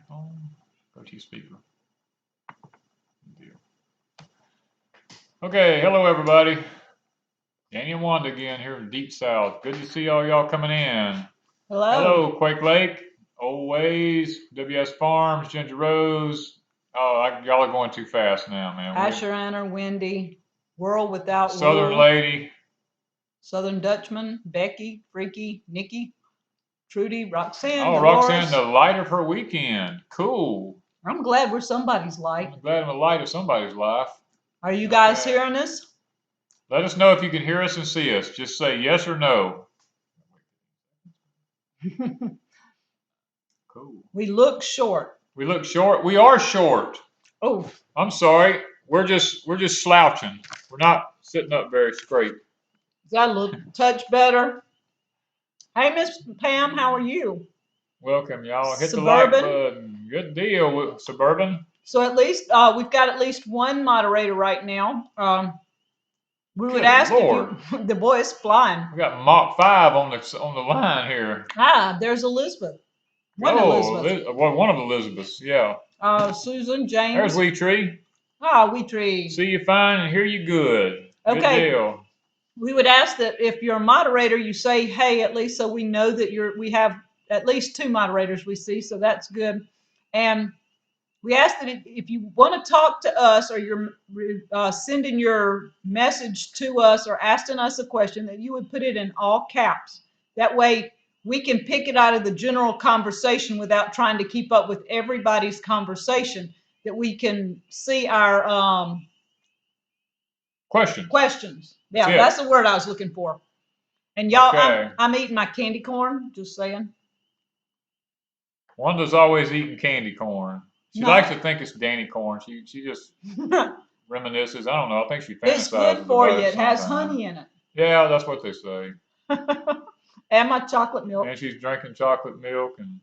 Microphone. Go to speaker. Okay, hello everybody. Danny and Wanda again here in Deep South. Good to see all y'all coming in. Hello. Hello, Quake Lake, Old Ways, WS Farms, Ginger Rose. Oh, y'all are going too fast now, man. Asher Anner, Wendy, World Without Southern Rule, Lady. Southern Dutchman, Becky, Freaky, Nikki, Trudy, Roxanne, Oh, Dolores. Roxanne, the light of her weekend. Cool. I'm glad we're somebody's light. I'm glad I'm the light of somebody's life. Are you guys hearing us? Let us know if you can hear us and see us. Just say yes or no. Cool. We look short. We look short. We are short. Oh. I'm sorry. We're just slouching. We're not sitting up very straight. Does that look touch better? Hey, Miss Pam, how are you? Welcome, y'all. Hit Suburban. the like button. Good deal, Suburban. So at least we've got at least one moderator right now. We would Good ask Lord. if you, the boy is flying. We got Mach 5 on the line here. Ah, there's Elizabeth. Elizabeth. Well, one of Elizabeth's, yeah. Susan, James. There's Wee Tree. Ah, Wee Tree. See you fine and hear you good. Okay. Good deal. We would ask that if you're a moderator, you say hey, at least so we know that we have at least two moderators we see, so that's good. And we ask that if you want to talk to us or you're sending your message to us or asking us a question, that you would put it in all caps. That way we can pick it out of the general conversation without trying to keep up with everybody's conversation, that we can see our questions. Yeah, that's the word I was looking for. And y'all, okay. I'm eating my candy corn, just saying. Wanda's always eating candy corn. She likes to think it's Danny corn. She just reminisces. I don't know. I think she fantasizes. It's good for you. It has honey in it. Yeah, that's what they say. And my chocolate milk. And she's drinking chocolate milk and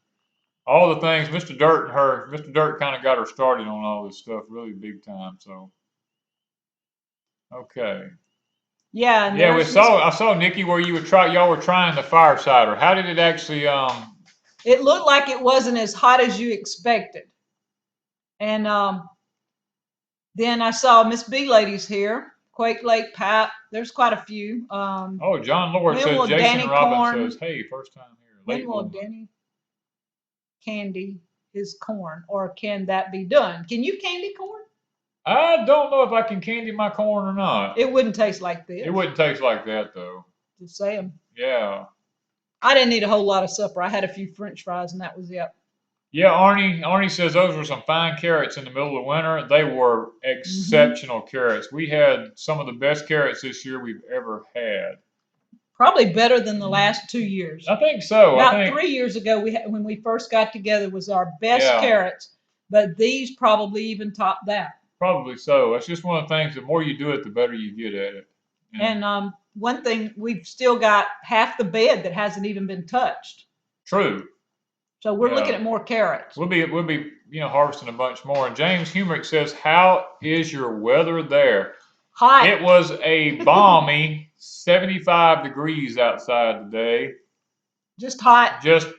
all the things. Mr. Dirt kind of got her started on all this stuff really big time. So, okay. Yeah. Yeah, I saw Nikki where y'all were trying the fire cider. How did it actually? It looked like it wasn't as hot as you expected. And then I saw Miss B Ladies here, Quake Lake Pat. There's quite a few. Oh, John Lord says, Jason Robbins says, hey, first time here. When will Danny candy his corn, or can that be done? Can you candy corn? I don't know if I can candy my corn or not. It wouldn't taste like this. It wouldn't taste like that, though. Just saying. Yeah. I didn't eat a whole lot of supper. I had a few French fries, and that was it. Yeah, Arnie says those were some fine carrots in the middle of winter. They were exceptional carrots. We had some of the best carrots this year we've ever had. Probably better than the last 2 years. I think so. About 3 years ago, when we first got together, was our best carrots. But these probably even topped that. Probably so. It's just one of the things, the more you do it, the better you get at it. Yeah. And one thing, we've still got half the bed that hasn't even been touched. True. So we're looking at more carrots. We'll be harvesting a bunch more. And James Humrick says, how is your weather there? Hot. It was a balmy 75 degrees outside today. Just hot. Just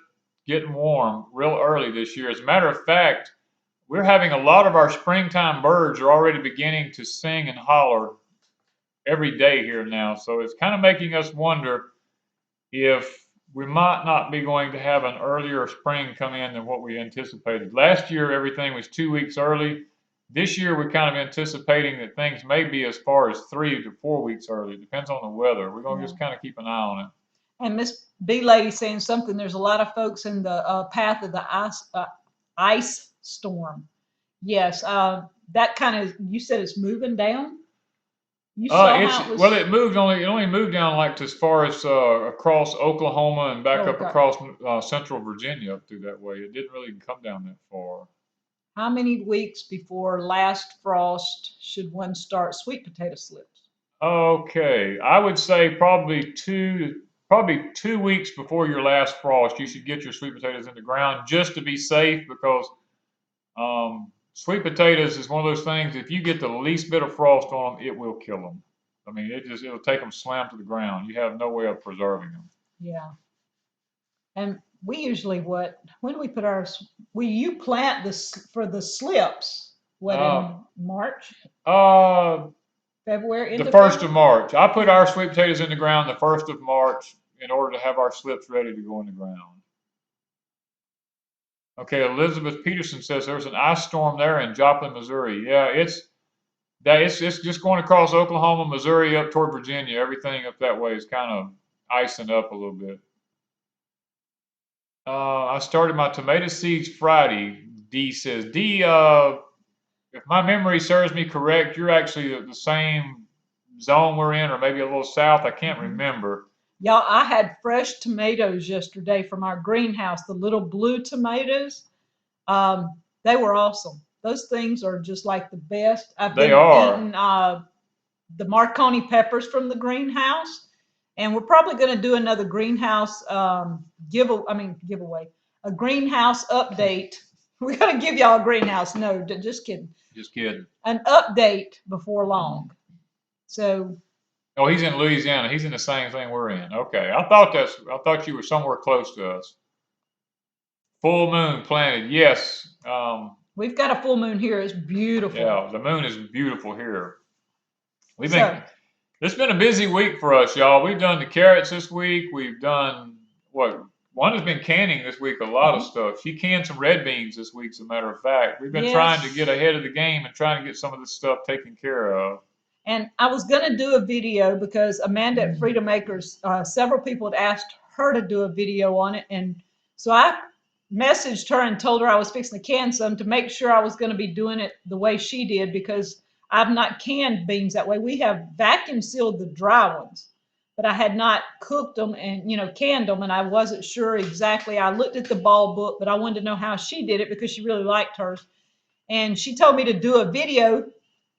getting warm real early this year. As a matter of fact, we're having a lot of our springtime birds are already beginning to sing and holler every day here now. So it's kind of making us wonder if we might not be going to have an earlier spring come in than what we anticipated. Last year, everything was 2 weeks early. This year, we're kind of anticipating that things may be as far as 3 to 4 weeks early. Depends on the weather. We're going to just kind of keep an eye on it. And Miss B Lady saying something. There's a lot of folks in the path of the ice storm. Yes, that kind of, you said it's moving down? You saw how it was... Well, it only moved down like as far as across Oklahoma and back up across central Virginia up through that way. It didn't really come down that far. How many weeks before last frost should one start sweet potato slips? Okay, I would say probably 2 weeks before your last frost, you should get your sweet potatoes in the ground just to be safe, because sweet potatoes is one of those things, if you get the least bit of frost on them, it will kill them. I mean, it'll take them slam to the ground. You have no way of preserving them. Yeah. And we usually when do we put ours? You plant this for the slips. What Uh, in March, uh, February, the into 1st of February? March. I put our sweet potatoes in the ground the 1st of March in order to have our slips ready to go in the ground. Okay, Elizabeth Peterson says there's an ice storm there in Joplin, Missouri. Yeah, it's just going across Oklahoma, Missouri, up toward Virginia. Everything up that way is kind of icing up a little bit. I started my tomato seeds Friday. D says D. If my memory serves me correct, you're actually the same zone we're in, or maybe a little south. I can't remember. Y'all, I had fresh tomatoes yesterday from our greenhouse, the little blue tomatoes. They were awesome. Those things are just like the best. I've They been are. eating the Marconi peppers from the greenhouse, and we're probably going to do another greenhouse giveaway, a greenhouse update. We're going to give y'all a greenhouse. No, just kidding. Just kidding. An update before long. So. Oh, he's in Louisiana. He's in the same thing we're in. Okay, I thought you were somewhere close to us. Full moon planted. Yes. We've got a full moon here. It's beautiful. Yeah, the moon is beautiful here. It's been a busy week for us, y'all. We've done the carrots this week. We've done one has been canning this week, a lot of stuff. She canned some red beans this week, as a matter of fact. We've been trying to get ahead of the game and trying to get some of this stuff taken care of. And I was going to do a video because Amanda at Freedom Acres, several people had asked her to do a video on it. And so I messaged her and told her I was fixing to can some to make sure I was going to be doing it the way she did, because I've not canned beans that way. We have vacuum sealed the dry ones, but I had not cooked them and, canned them. And I wasn't sure exactly. I looked at the ball book, but I wanted to know how she did it because she really liked hers. And she told me to do a video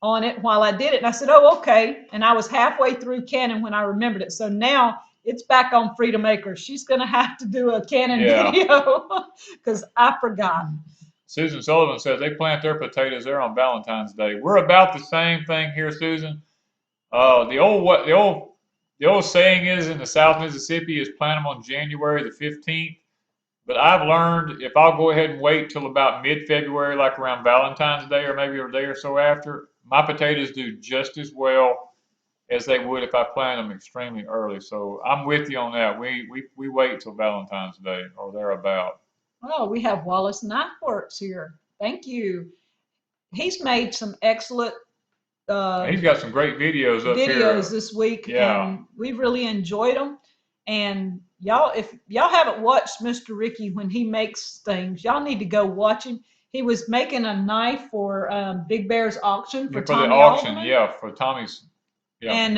on it while I did it. And I said, oh, okay. And I was halfway through canning when I remembered it. So now it's back on Freedom Acres. She's going to have to do a canning video because I forgot. Susan Sullivan says they plant their potatoes there on Valentine's Day. We're about the same thing here, Susan. The old saying is in the South Mississippi is plant them on January the 15th. But I've learned if I'll go ahead and wait till about mid-February, like around Valentine's Day or maybe a day or so after, my potatoes do just as well as they would if I plant them extremely early. So I'm with you on that. We wait till Valentine's Day or thereabout. Oh, we have Wallace Knifeworks here. Thank you. He's made some excellent he's got some great videos up here this week. Yeah. And we've really enjoyed them. And y'all, if y'all haven't watched Mr. Ricky when he makes things, y'all need to go watch him. He was making a knife for Big Bear's auction for Tommy the auction, Alderman. for Tommy's. Yeah. And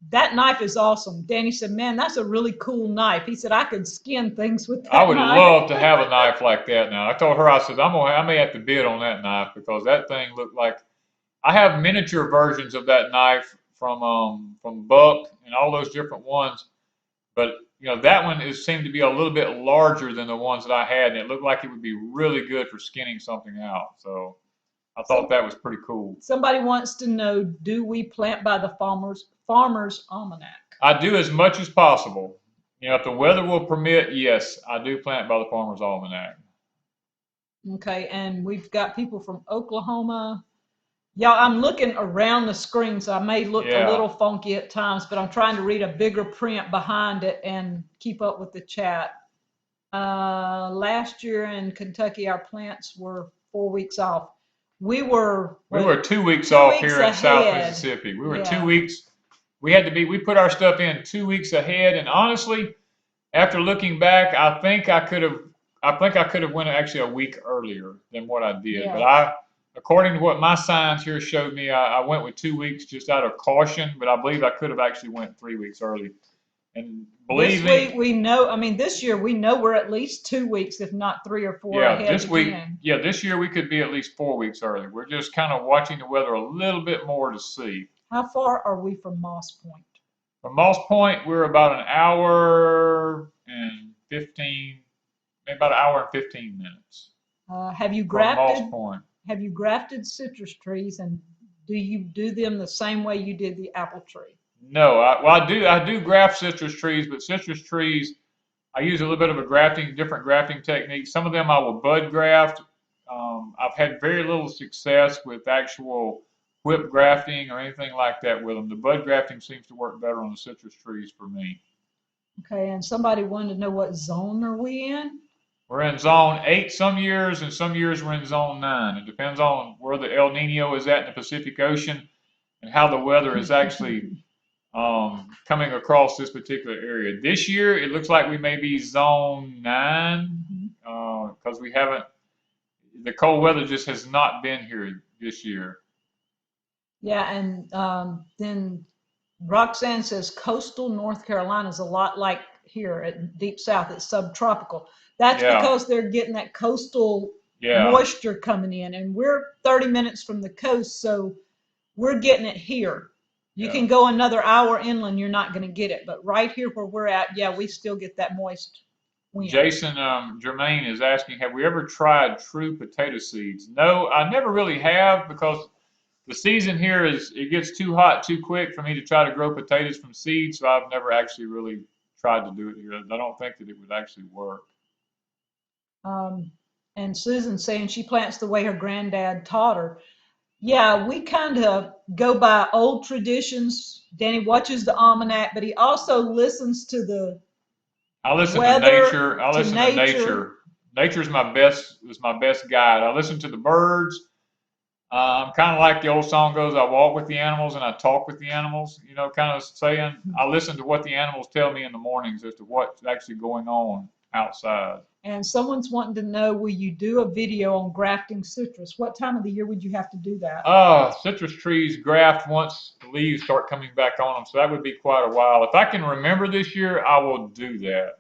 that knife is awesome. Danny said, man, that's a really cool knife. He said, I could skin things with that I would knife. love to have a knife like that now. I told her, I said, I may have to bid on that knife because that thing looked like, I have miniature versions of that knife from Buck and all those different ones. But, that one seemed to be a little bit larger than the ones that I had, and it looked like it would be really good for skinning something out. So I thought that was pretty cool. Somebody wants to know, do we plant by the Farmer's Almanac? I do as much as possible. If the weather will permit, yes, I do plant by the Farmer's Almanac. Okay, and we've got people from Oklahoma. Y'all, I'm looking around the screen, so I may look a little funky at times, but I'm trying to read a bigger print behind it and keep up with the chat. Last year in Kentucky, our plants were 4 weeks off. We were 2 weeks off here in South Mississippi. We were 2 weeks. We put our stuff in 2 weeks ahead. And honestly, after looking back, I think I could have went actually a week earlier than what I did. Yeah. But according to what my signs here showed me, I went with 2 weeks just out of caution. But I believe I could have actually went 3 weeks early. And believe me, this year we know we're at least 2 weeks, if not 3 or 4 ahead. This year we could be at least 4 weeks early. We're just kind of watching the weather a little bit more to see. How far are we from Moss Point? From Moss Point, we're about an hour and 15 minutes. Have you grafted? Moss Point. Have you grafted citrus trees, and do you do them the same way you did the apple tree? No, I do graft citrus trees, but citrus trees I use a little bit of different grafting techniques. Some of them I will bud graft. I've had very little success with actual whip grafting or anything like that with them. The bud grafting seems to work better on the citrus trees for me. Okay, and somebody wanted to know what zone are we in? We're in zone 8 some years, and some years we're in zone 9. It depends on where the El Nino is at in the Pacific Ocean and how the weather is actually coming across this particular area. This year, it looks like we may be zone 9 because we haven't, the cold weather just has not been here this year. Yeah, and then Roxanne says coastal North Carolina is a lot like here at Deep South. It's subtropical. That's Yeah, because they're getting that coastal yeah, moisture coming in, and we're 30 minutes from the coast, so we're getting it here. You yeah. can go another hour inland, you're not going to get it, but right here where we're at, yeah, we still get that moist wind. Jason Germain is asking, have we ever tried true potato seeds? No, I never really have because the season here is, it gets too hot too quick for me to try to grow potatoes from seeds, so I've never actually really tried to do it here. I don't think that it would actually work. And Susan's saying she plants the way her granddad taught her. Yeah, we kind of go by old traditions. Danny watches the almanac, but he also listens to the I listen to weather, nature. I to listen to nature. nature. Nature's my best guide. I listen to the birds. I'm kind of like the old song goes, I walk with the animals and I talk with the animals, you know, kind of saying, I listen to what the animals tell me in the mornings as to what's actually going on outside. And someone's wanting to know, will you do a video on grafting citrus? What time of the year would you have to do that? Citrus trees graft once the leaves start coming back on them, so that would be quite a while. If I can remember this year, I will do that.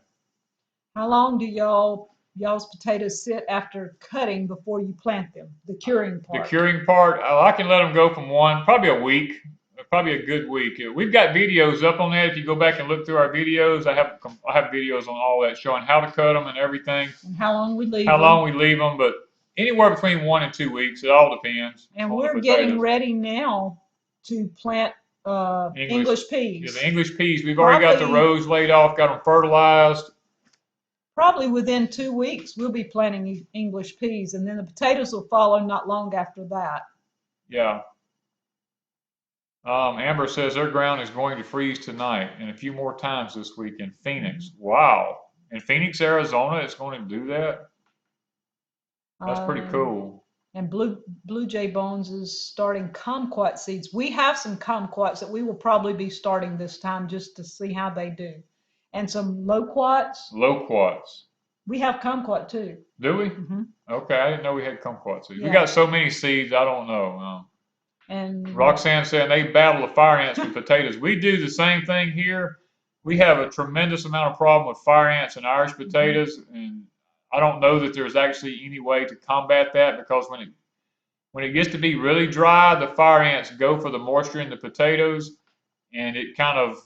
How long do y'all's potatoes sit after cutting before you plant them? The curing The part. curing part, I can let them go from probably a week, probably a good week. We've got videos up on that. If you go back and look through our videos, I have videos on all that showing how to cut them and everything. And how long we leave How them. long we leave them, but anywhere between 1 and 2 weeks. It all depends. And we're getting ready now to plant English peas. Yeah, the English peas. We've already got the rows laid off, got them fertilized. Probably within 2 weeks, we'll be planting English peas, and then the potatoes will follow not long after that. Yeah. Amber says their ground is going to freeze tonight and a few more times this week in Phoenix. Wow. In Phoenix, Arizona, it's going to do that? That's pretty cool. And Blue Jay Bones is starting kumquat seeds. We have some kumquats that we will probably be starting this time just to see how they do. And some loquats. Loquats. We have kumquat too. Do we? Mm-hmm. Okay, I didn't know we had kumquat seeds. Yeah. We got so many seeds, I don't know. And Roxanne saying they battle the fire ants with potatoes. We do the same thing here. We have a tremendous amount of problem with fire ants and Irish potatoes, and I don't know that there's actually any way to combat that because when it gets to be really dry, the fire ants go for the moisture in the potatoes, and it's kind of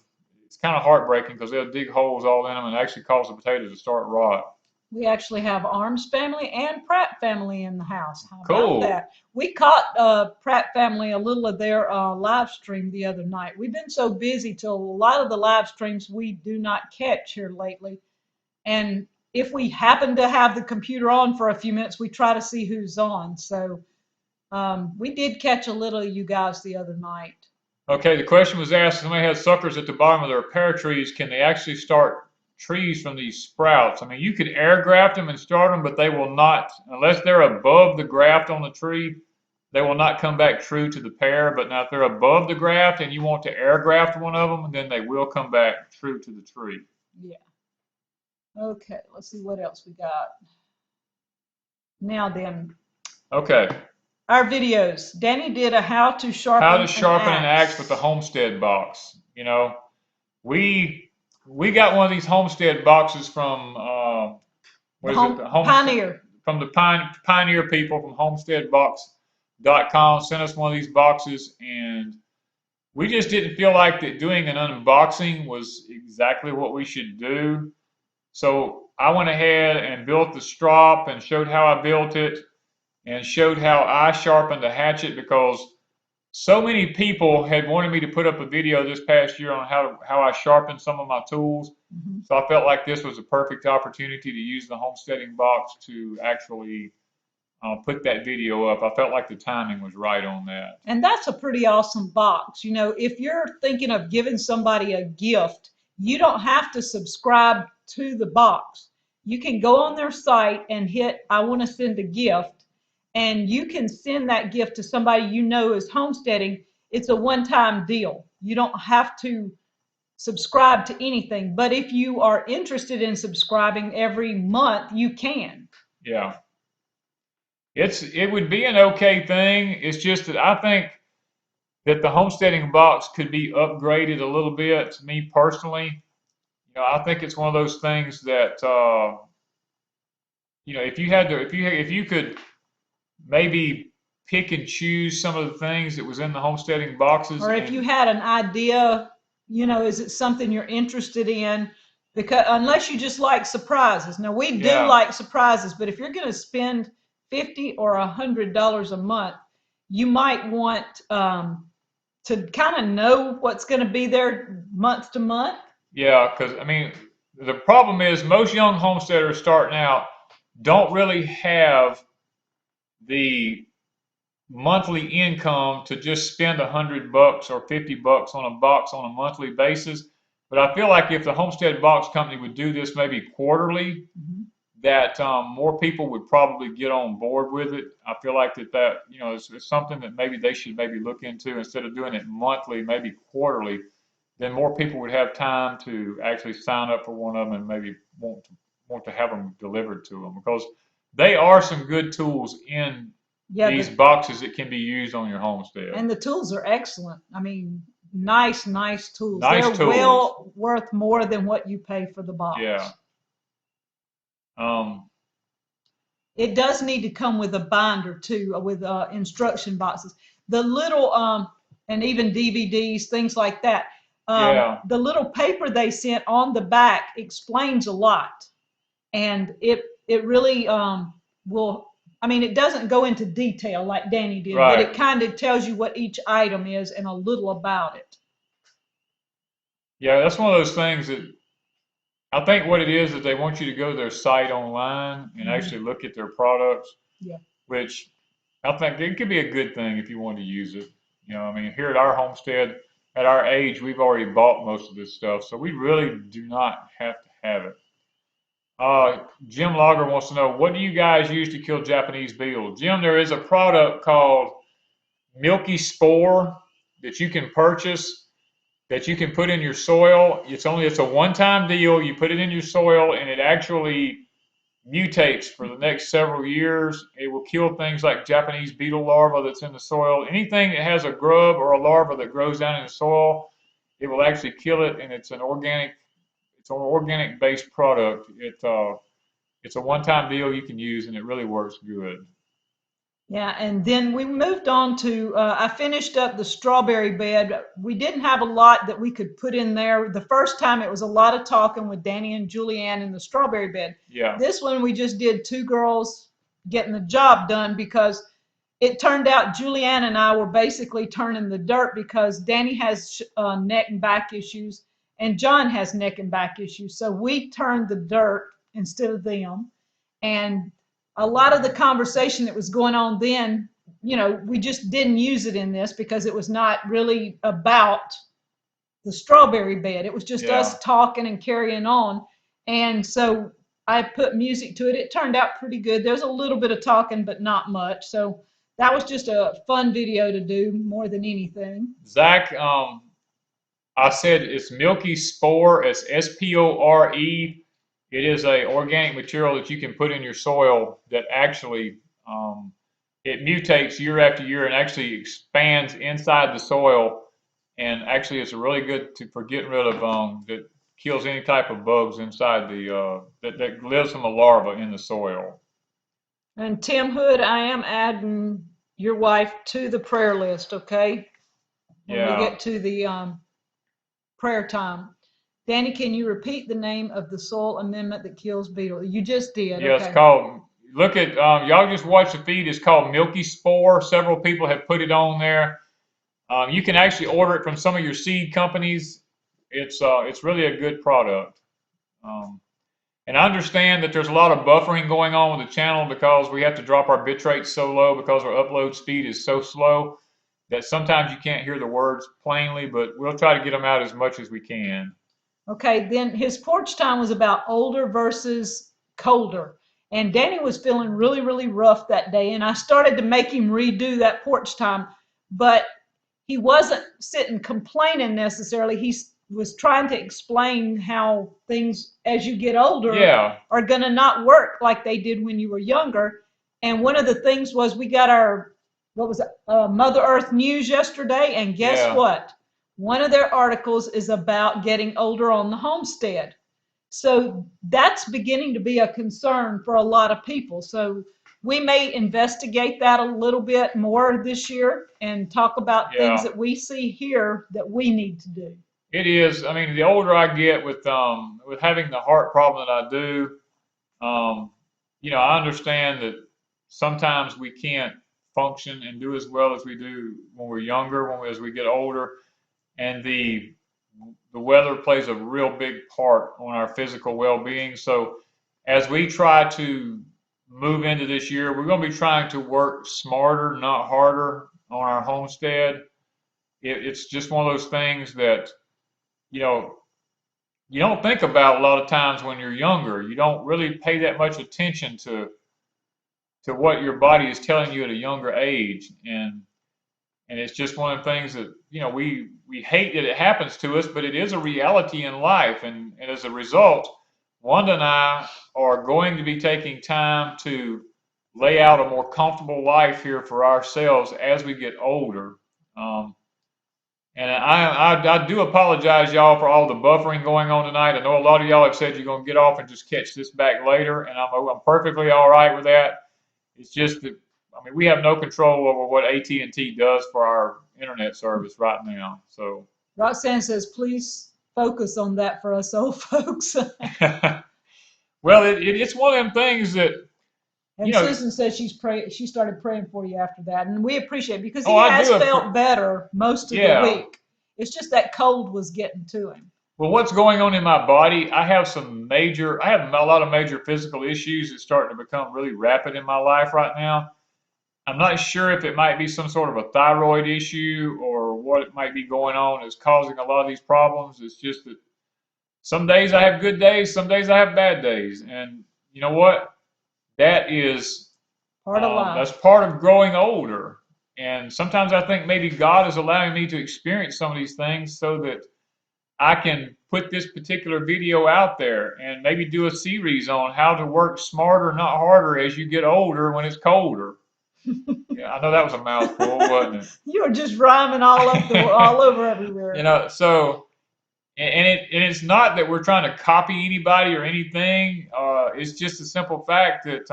heartbreaking because they'll dig holes all in them and actually cause the potatoes to start rot. we actually have Arms family and Pratt family in the house. How Cool. about that? We caught Pratt family a little of their live stream the other night. We've been so busy till a lot of the live streams we do not catch here lately. And if we happen to have the computer on for a few minutes, we try to see who's on. So we did catch a little of you guys the other night. Okay, the question was asked, somebody has suckers at the bottom of their pear trees, can they actually start trees from these sprouts? I mean, you could air graft them and start them, but they will not, unless they're above the graft on the tree, they will not come back true to the pear. But now if they're above the graft and you want to air graft one of them, then they will come back true to the tree. Yeah. Okay, let's see what else we got. Now then. Okay. Our videos. Danny did a how to sharpen an axe with the Homestead box. You know, we got one of these Homestead boxes from Pioneer. From the Pioneer people from homesteadbox.com sent us one of these boxes, and we just didn't feel like that doing an unboxing was exactly what we should do. So I went ahead and built the strop and showed how I built it and showed how I sharpened the hatchet, because so many people had wanted me to put up a video this past year on how I sharpened some of my tools. Mhm. So I felt like this was a perfect opportunity to use the homesteading box to actually put that video up. I felt like the timing was right on that. And that's a pretty awesome box. You know, if you're thinking of giving somebody a gift, you don't have to subscribe to the box. You can go on their site and hit, I want to send a gift, and you can send that gift to somebody you know is homesteading. It's a one-time deal. You don't have to subscribe to anything. But if you are interested in subscribing every month, you can. Yeah. It would be an okay thing. It's just that I think that the homesteading box could be upgraded a little bit. Me personally, I think it's one of those things that if you could maybe pick and choose some of the things that was in the homesteading boxes, Or if you had an idea, you know, is it something you're interested in? Because unless you just like surprises. Now we do yeah, like surprises, but if you're going to spend $50 or $100 a month, you might want to kind of know what's going to be there month to month. yeah, because I mean, the problem is most young homesteaders starting out don't really have the monthly income to just spend $100 or $50 on a box on a monthly basis. But I feel like if the Homestead Box Company would do this maybe quarterly, Mm-hmm. that more people would probably get on board with it. I feel like that it's something that maybe they should maybe look into instead of doing it monthly, maybe quarterly. Then more people would have time to actually sign up for one of them and maybe want to have them delivered to them because they are some good tools in Yeah, these boxes that can be used on your homestead. and the tools are excellent. I mean, nice tools. Nice They're tools. well worth more than what you pay for the box. Yeah. Um, It does need to come with a binder too, with instruction boxes. The little and even DVDs, things like that. yeah. The little paper they sent on the back explains a lot, and it really will. I mean, it doesn't go into detail like Danny did, but Right. it kind of tells you what each item is and a little about it. Yeah, that's one of those things that I think what it is they want you to go to their site online and Mhm. actually look at their products, Yeah. which I think it could be a good thing if you want to use it. I mean, here at our homestead, at our age, we've already bought most of this stuff, so we really do not have to have it. Jim Logger wants to know, what do you guys use to kill Japanese beetle? Jim, there is a product called Milky Spore that you can purchase that you can put in your soil. It's a one-time deal. You put it in your soil and it actually mutates for the next several years. It will kill things like Japanese beetle larvae that's in the soil. Anything that has a grub or a larva that grows down in the soil, it will actually kill it, and it's an organic based product. It's a one-time deal you can use, and it really works good. Yeah, and then we moved on to, I finished up the strawberry bed. We didn't have a lot that we could put in there. The first time it was a lot of talking with Danny and Julianne in the strawberry bed. Yeah. This one we just did two girls getting the job done because it turned out Julianne and I were basically turning the dirt because Danny has neck and back issues and John has neck and back issues. So we turned the dirt instead of them. And a lot of the conversation that was going on then, you know, we just didn't use it in this because it was not really about the strawberry bed. It was just Yeah. us talking and carrying on. And so I put music to it. It turned out pretty good. There's a little bit of talking, but not much. So that was just a fun video to do more than anything. Zach, I said it's Milky Spore. It's Spore. It is a organic material that you can put in your soil that actually it mutates year after year and actually expands inside the soil. And actually, it's really good for getting rid of that kills any type of bugs inside that lives from a larva in the soil. And Tim Hood, I am adding your wife to the prayer list, okay? When we Yeah. get to the prayer time. Danny, can you repeat the name of the soil amendment that kills beetle? You just did. Yeah, Okay. it's called. Look at y'all just watch the feed. It's called Milky Spore. Several people have put it on there. You can actually order it from some of your seed companies. It's really a good product. Um, and I understand that there's a lot of buffering going on with the channel because we have to drop our bit rate so low because our upload speed is so slow that sometimes you can't hear the words plainly, but we'll try to get them out as much as we can. Okay, then his porch time was about older versus colder. And Danny was feeling really, really rough that day. And I started to make him redo that porch time, but he wasn't sitting complaining necessarily. He was trying to explain how things as you get older Yeah, are going to not work like they did when you were younger. And one of the things was we got our, what was it, Mother Earth News yesterday. And guess yeah. what? One of their articles is about getting older on the homestead. So that's beginning to be a concern for a lot of people. So we may investigate that a little bit more this year and talk about things Yeah, that we see here that we need to do. it is. I mean, the older I get with having the heart problem that I do, I understand that sometimes we can't function and do as well as we do when we're younger, as we get older, and the weather plays a real big part on our physical well-being. So as we try to move into this year, we're going to be trying to work smarter, not harder, on our homestead. It's just one of those things that you know you don't think about a lot of times when you're younger. You don't really pay that much attention to what your body is telling you at a younger age, and it's just one of the things that we hate that it happens to us, but it is a reality in life, and as a result, Wanda and I are going to be taking time to lay out a more comfortable life here for ourselves as we get older. Um, and I do apologize, y'all, for all the buffering going on tonight. I know a lot of y'all have said you're going to get off and just catch this back later, and I'm perfectly all right with that. It's just that, I mean, we have no control over what AT&T does for our internet service right now. So, Roxanne says, please focus on that for us old folks. well, it's one of them things that, And Susan says she started praying for you after that. And we appreciate it because he oh, I has do. felt better most of the Yeah. week. It's just that cold was getting to him. Well, what's going on in my body? I have a lot of major physical issues that's starting to become really rapid in my life right now. I'm not sure if it might be some sort of a thyroid issue or what it might be going on that's causing a lot of these problems. It's just that some days I have good days, some days I have bad days. And you know what? That is Part of life. That's part of growing older. And sometimes I think maybe God is allowing me to experience some of these things so that I can put this particular video out there and maybe do a series on how to work smarter, not harder as you get older when it's colder. Yeah, I know that was a mouthful, wasn't it? You were just rhyming all over everywhere. So it's not that we're trying to copy anybody or anything. It's just a simple fact that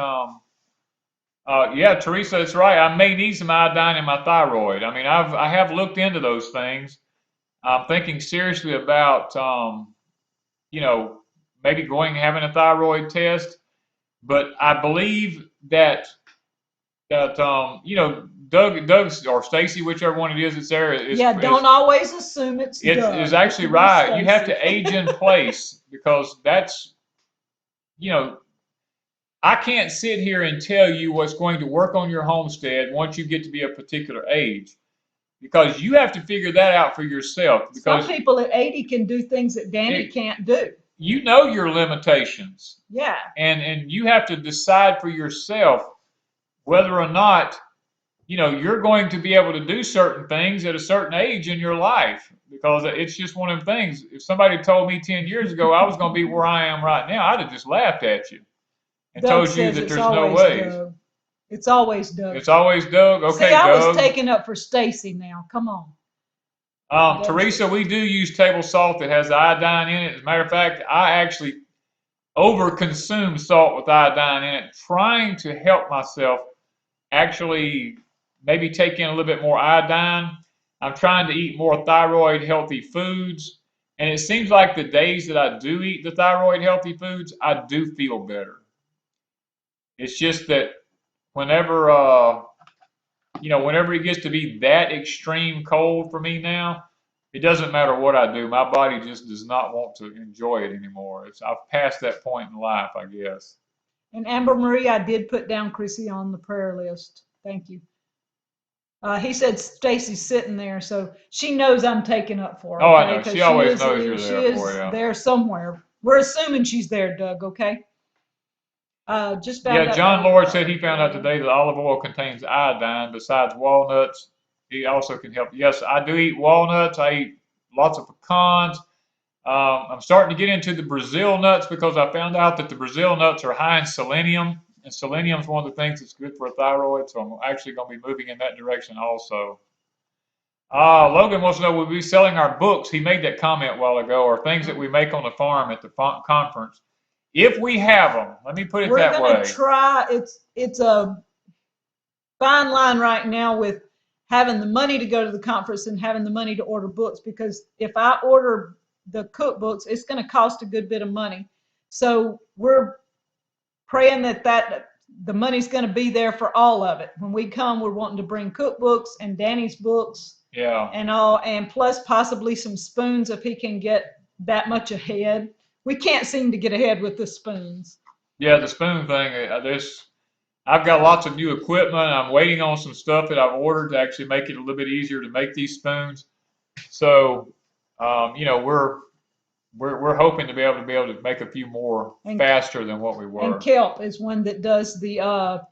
yeah, Teresa, that's right. I may need some iodine in my thyroid. I mean, I have looked into those things. I'm thinking seriously about maybe going and having a thyroid test. But I believe that Doug or Stacy, whichever one it is, it's there. Don't always assume it's Doug. It is actually right. You have to age in place because that's I can't sit here and tell you what's going to work on your homestead once you get to be a particular age, because you have to figure that out for yourself. Because some people at 80 can do things that Danny can't do. You know your limitations. Yeah. And you have to decide for yourself whether or not you're going to be able to do certain things at a certain age in your life, because it's just one of them things. If somebody told me 10 years ago I was going to be where I am right now, I'd have just laughed at you and told you that there's no way. It's always Doug. It's always Doug. Okay, See, I Doug. was taking up for Stacy now. Come on. Teresa, we do use table salt that has iodine in it. As a matter of fact, I actually overconsume salt with iodine in it, trying to help myself actually maybe take in a little bit more iodine. I'm trying to eat more thyroid healthy foods. And it seems like the days that I do eat the thyroid healthy foods, I do feel better. It's just that whenever you know, whenever it gets to be that extreme cold for me now, it doesn't matter what I do. My body just does not want to enjoy it anymore. I've passed that point in life, I guess. And Amber Marie, I did put down Chrissy on the prayer list. Thank you. He said Stacy's sitting there, so she knows I'm taking up for her. Oh, Okay? I know. She always knows you're she there for you. is there somewhere. We're assuming she's there, Doug. Okay. Just found out. John Lord said he found out today that olive oil contains iodine besides walnuts. He also can help. Yes, I do eat walnuts. I eat lots of pecans. I'm starting to get into the Brazil nuts because I found out that the Brazil nuts are high in selenium, and selenium is one of the things that's good for a thyroid. So I'm actually going to be moving in that direction also. Logan wants to know, will we be selling our books? He made that comment a while ago, or things that we make on the farm at the conference. If we have them, let me put it that way. We're going to try. It's a fine line right now with having the money to go to the conference and having the money to order books, because if I order the cookbooks, it's going to cost a good bit of money. So we're praying that the money's going to be there for all of it. When we come, we're wanting to bring cookbooks and Danny's books. Yeah. And plus possibly some spoons if he can get that much ahead. We can't seem to get ahead with the spoons. Yeah, the spoon thing. I've got lots of new equipment. I'm waiting on some stuff that I've ordered to actually make it a little bit easier to make these spoons. So, you know, we're hoping to be able to make a few more faster than what we were. And kelp is one that does the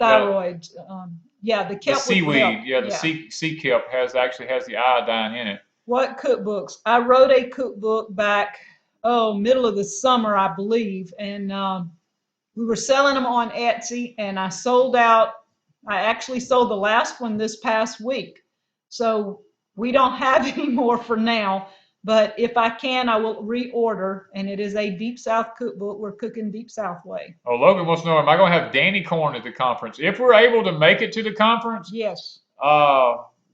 thyroid. The kelp. The seaweed. The sea kelp actually has the iodine in it. What cookbooks? I wrote a cookbook back middle of the summer, I believe, and we were selling them on Etsy, and I sold out. I actually sold the last one this past week, so we don't have any more for now. But if I can, I will reorder, and it is a Deep South cookbook. We're cooking Deep South way. Oh, Logan wants to know, am I going to have Danny corn at the conference? If we're able to make it to the conference, yes.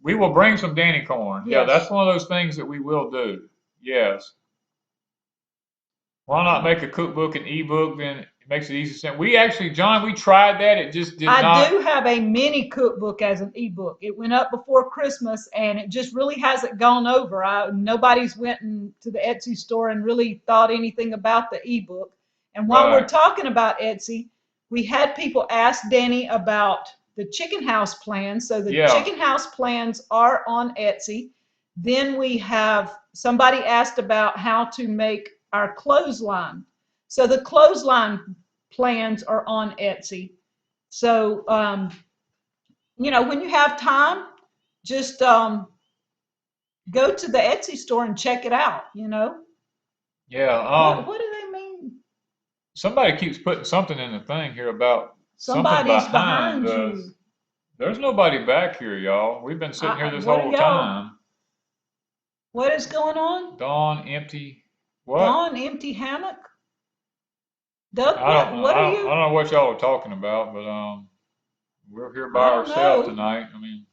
We will bring some Danny corn. Yes. Yeah, that's one of those things that we will do. Yes. Why not make a cookbook and ebook? Then it makes it easy. We actually, John, we tried that. It just did not. I do have a mini cookbook as an ebook. It went up before Christmas, and it just really hasn't gone over. Nobody's went to the Etsy store and really thought anything about the ebook. And while we're talking about Etsy, we had people ask Danny about the chicken house plans. So the chicken house plans are on Etsy. Then we have somebody asked about how to make our clothesline. So the clothesline plans are on Etsy. So, you know, when you have time, just go to the Etsy store and check it out, you know. Yeah. What do they mean? Somebody keeps putting something in the thing here about somebody's something behind you. There's nobody back here, y'all. We've been sitting here this whole time. What is going on? Dawn empty. What? Dawn empty hammock? Doug, what are you? I don't know what y'all are talking about, but we're here by ourselves tonight. I mean,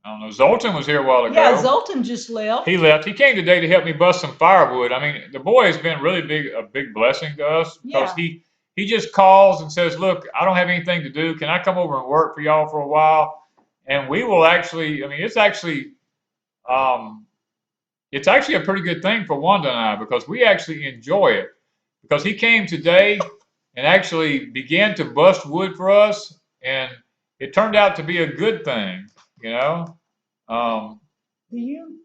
I don't know. Zoltan was here a while ago. Yeah, Zoltan just left. He left. He came today to help me bust some firewood. I mean, the boy has been really a big blessing to us because he just calls and says, "Look, I don't have anything to do. Can I come over and work for y'all for a while?" And we will actually. I mean, it's actually a pretty good thing for Wanda and I because we actually enjoy it. Because he came today and actually began to bust wood for us, and it turned out to be a good thing, you know. Do you?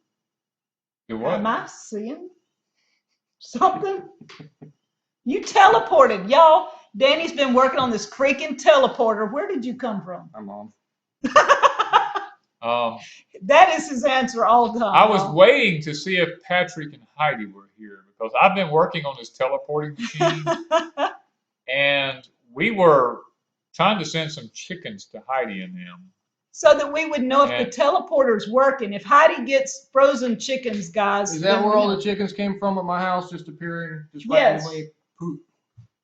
Do what? Am I seeing something? You teleported, y'all. Danny's been working on this freaking teleporter. Where did you come from? My mom. That is his answer all the time. I was waiting to see if Patrick and Heidi were here because I've been working on this teleporting machine, and we were trying to send some chickens to Heidi and them. So that we would know if the teleporter's working. If Heidi gets frozen chickens, guys. Is that where all the chickens came from at my house, just appearing, just randomly? Poop.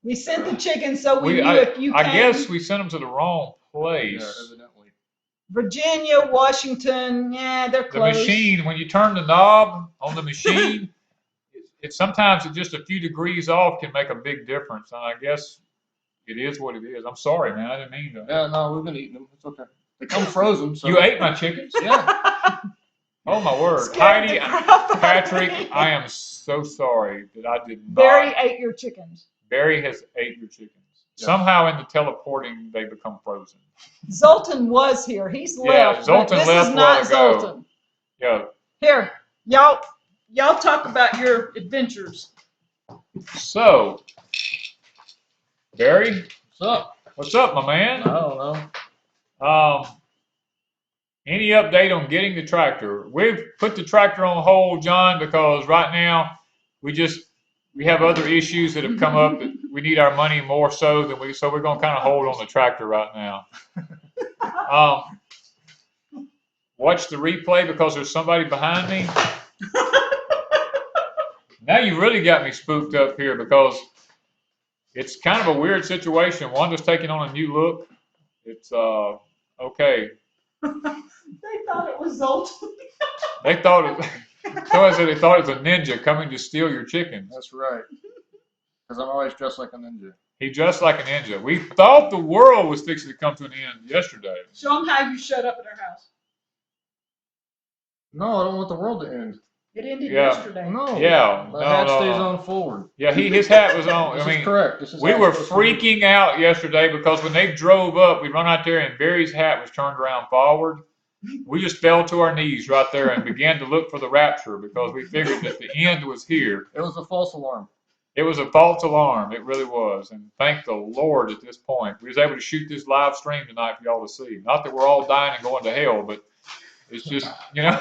We sent the chickens so we knew if you came. I guess we sent them to the wrong place. Yeah, evidently. Virginia, Washington, they're close. The machine, when you turn the knob on the machine, it sometimes just a few degrees off can make a big difference. And I guess it is what it is. I'm sorry, man. I didn't mean to. Yeah, no, we've been eating them. It's okay. They come frozen. So. You ate my chickens? Yeah. Oh my word, Scared the Heidi, crap out of Patrick, me. I am so sorry that I did not. Barry ate your chickens. Barry has ate your chickens. Yes. Somehow in the teleporting, they become frozen. Zoltan was here. He's Yeah, left. Zoltan but this left is a while not ago. Zoltan. Yeah. Here, y'all talk about your adventures. So, Barry, What's up? what's up, my man? I don't know. Any update on getting the tractor? We've put the tractor on hold, John, because right now we have other issues that have come up that we need our money more so than so we're going to kind of hold on the tractor right now. Watch the replay because there's somebody behind me. Now you really got me spooked up here because it's kind of a weird situation. Wanda's taking on a new look. It's okay. They thought it was Zoltan. They thought someone said they thought it was a ninja coming to steal your chickens. That's right. Because I'm always dressed like a ninja. He dressed like a ninja. We thought the world was fixing to come to an end yesterday. Show them how you showed up at our house. No, I don't want the world to end. It ended Yeah. yesterday. No. Yeah, The no, hat no, stays no. on forward. Yeah, his hat was on. This I mean, is correct. This is we how were it's supposed to be. freaking out yesterday because when they drove up, we run out there and Barry's hat was turned around forward. We just fell to our knees right there and began to look for the rapture because we figured that the end was here. It was a false alarm. It was a false alarm. It really was. And thank the Lord at this point. We was able to shoot this live stream tonight for y'all to see. Not that we're all dying and going to hell, but it's just, you know.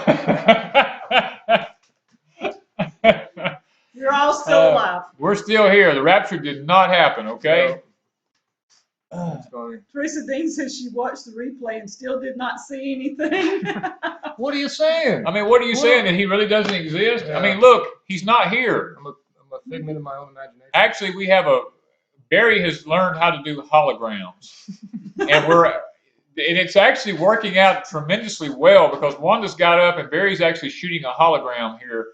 You're all still alive. We're still here. The rapture did not happen, okay? That's funny. Teresa Dean says she watched the replay and still did not see anything. What are you saying? I mean, what are you saying? That he really doesn't exist? Yeah. I mean, look, he's not here. I'm a figment of my own imagination. Actually, we have Barry has learned how to do holograms. And it's actually working out tremendously well because Wanda's got up and Barry's actually shooting a hologram here.